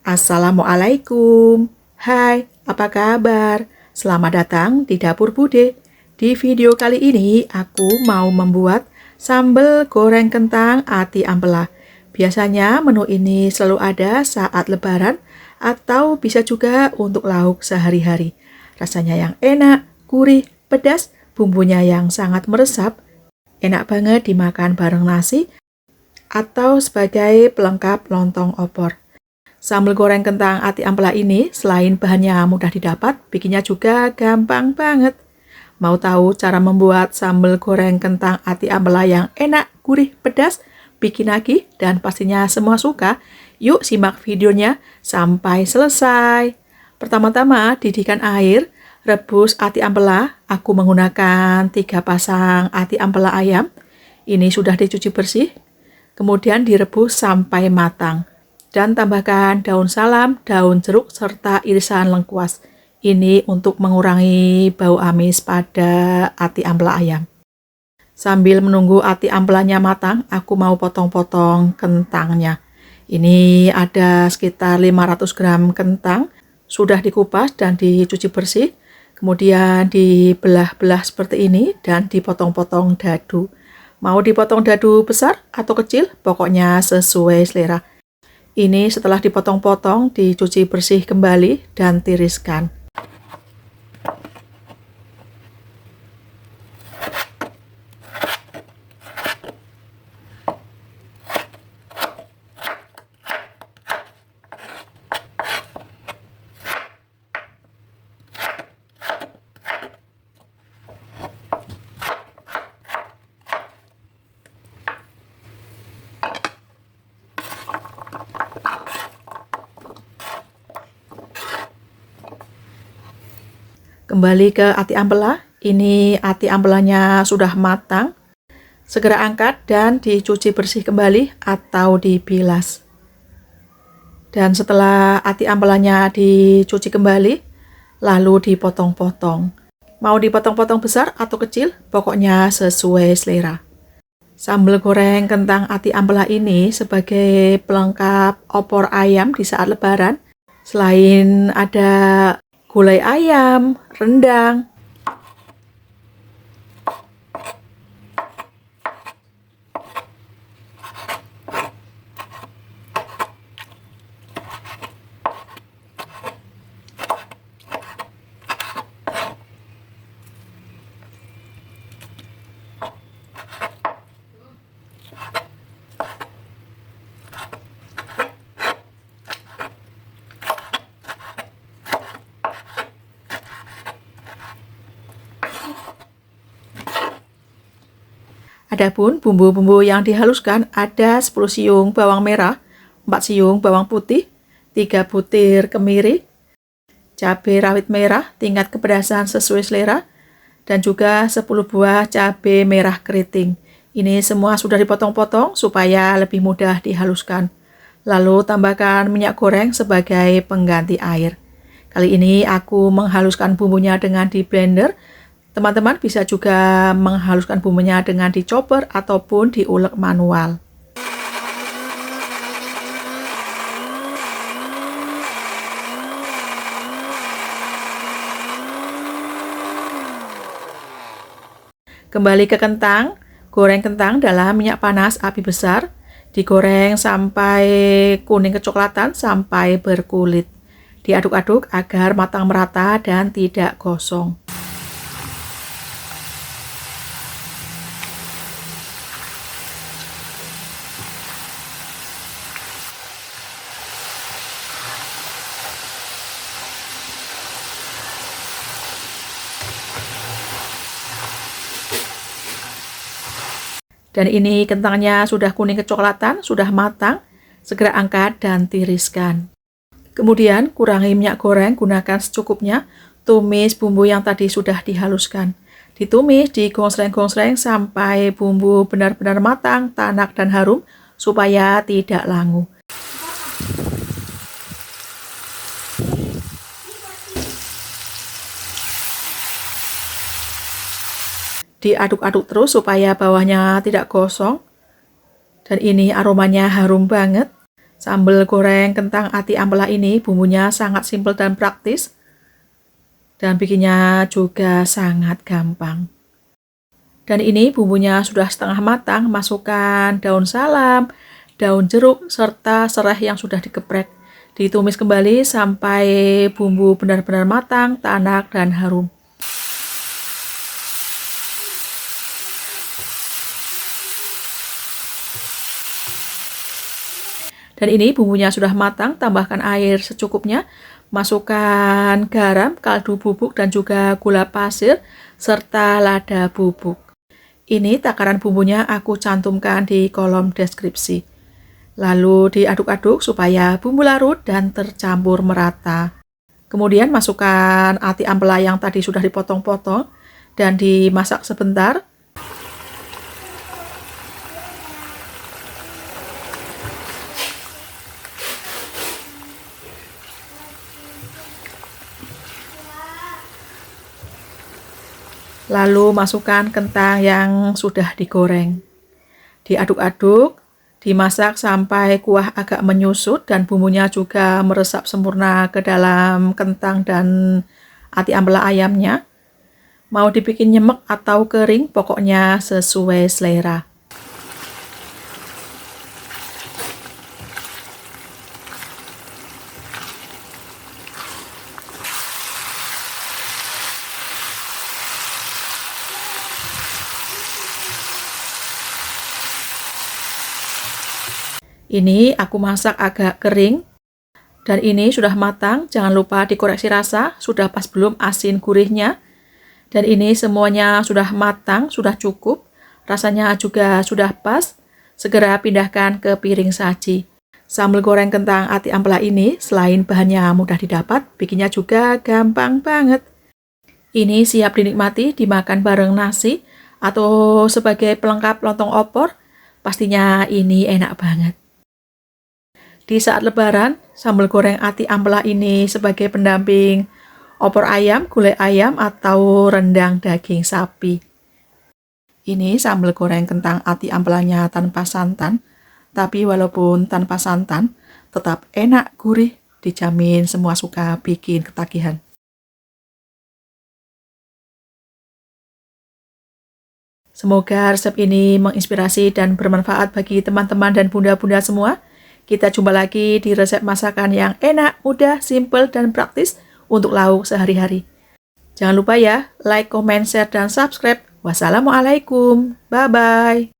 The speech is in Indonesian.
Assalamualaikum. Hai, apa kabar? Selamat datang di Dapur Bude. Di video kali ini aku mau membuat sambal goreng kentang ati ampela. Biasanya menu ini selalu ada saat lebaran atau bisa juga untuk lauk sehari-hari. Rasanya yang enak, gurih, pedas, bumbunya yang sangat meresap. Enak banget dimakan bareng nasi atau sebagai pelengkap lontong opor. Sambal goreng kentang ati ampela ini selain bahannya mudah didapat, bikinnya juga gampang banget. Mau tahu cara membuat sambal goreng kentang ati ampela yang enak, gurih, pedas, bikin lagi, dan pastinya semua suka? Yuk simak videonya sampai selesai. Pertama-tama didihkan air, rebus ati ampela. Aku menggunakan 3 pasang ati ampela ayam. Ini sudah dicuci bersih. Kemudian direbus sampai matang. Dan tambahkan daun salam, daun jeruk, serta irisan lengkuas. Ini untuk mengurangi bau amis pada ati ampela ayam. Sambil menunggu ati ampelanya matang, aku mau potong-potong kentangnya. Ini ada sekitar 500 gram kentang, sudah dikupas dan dicuci bersih. Kemudian dibelah-belah seperti ini dan dipotong-potong dadu. Mau dipotong dadu besar atau kecil, pokoknya sesuai selera. Ini setelah dipotong-potong, dicuci bersih kembali dan tiriskan. Kembali ke ati ampela, ini ati ampelanya sudah matang. Segera angkat dan dicuci bersih kembali atau dibilas. Dan setelah ati ampelanya dicuci kembali, lalu dipotong-potong. Mau dipotong-potong besar atau kecil, pokoknya sesuai selera. Sambal goreng kentang ati ampela ini sebagai pelengkap opor ayam di saat lebaran. Selain ada gulai ayam, rendang, adapun bumbu-bumbu yang dihaluskan ada 10 siung bawang merah, 4 siung bawang putih, 3 butir kemiri, cabai rawit merah tingkat kepedasan sesuai selera, dan juga 10 buah cabai merah keriting. Ini semua sudah dipotong-potong supaya lebih mudah dihaluskan. Lalu tambahkan minyak goreng sebagai pengganti air. Kali ini aku menghaluskan bumbunya dengan di blender. Teman-teman bisa juga menghaluskan bumbunya dengan di chopper ataupun diulek manual. Kembali ke kentang, goreng kentang dalam minyak panas api besar, digoreng sampai kuning kecoklatan sampai berkulit. Diaduk-aduk agar matang merata dan tidak gosong. Dan ini kentangnya sudah kuning kecoklatan, sudah matang, segera angkat dan tiriskan. Kemudian kurangi minyak goreng, gunakan secukupnya, tumis bumbu yang tadi sudah dihaluskan. Ditumis, digonsreng-gonsreng sampai bumbu benar-benar matang, tanak dan harum, supaya tidak langu. Diaduk-aduk terus supaya bawahnya tidak gosong. Dan ini aromanya harum banget. Sambal goreng kentang ati ampela ini bumbunya sangat simpel dan praktis. Dan bikinnya juga sangat gampang. Dan ini bumbunya sudah setengah matang, masukkan daun salam, daun jeruk, serta serai yang sudah digeprek. Ditumis kembali sampai bumbu benar-benar matang, tanak, dan harum. Dan ini bumbunya sudah matang, tambahkan air secukupnya, masukkan garam, kaldu bubuk, dan juga gula pasir, serta lada bubuk. Ini takaran bumbunya aku cantumkan di kolom deskripsi. Lalu diaduk-aduk supaya bumbu larut dan tercampur merata. Kemudian masukkan ati ampela yang tadi sudah dipotong-potong dan dimasak sebentar. Lalu masukkan kentang yang sudah digoreng. Diaduk-aduk, dimasak sampai kuah agak menyusut dan bumbunya juga meresap sempurna ke dalam kentang dan ati ampela ayamnya. Mau dibikin nyemek atau kering, pokoknya sesuai selera. Ini aku masak agak kering dan ini sudah matang. Jangan lupa dikoreksi rasa, sudah pas belum asin gurihnya. Dan ini semuanya sudah matang, sudah cukup. Rasanya juga sudah pas. Segera pindahkan ke piring saji. Sambal goreng kentang ati ampela ini selain bahannya mudah didapat, bikinnya juga gampang banget. Ini siap dinikmati dimakan bareng nasi atau sebagai pelengkap lontong opor. Pastinya ini enak banget. Di saat lebaran, sambal goreng ati ampela ini sebagai pendamping opor ayam, gulai ayam, atau rendang daging sapi. Ini sambal goreng kentang ati ampelanya tanpa santan, tapi walaupun tanpa santan, tetap enak, gurih, dijamin semua suka bikin ketagihan. Semoga resep ini menginspirasi dan bermanfaat bagi teman-teman dan bunda-bunda semua. Kita jumpa lagi di resep masakan yang enak, mudah, simple, dan praktis untuk lauk sehari-hari. Jangan lupa ya, like, comment, share, dan subscribe. Wassalamualaikum. Bye-bye.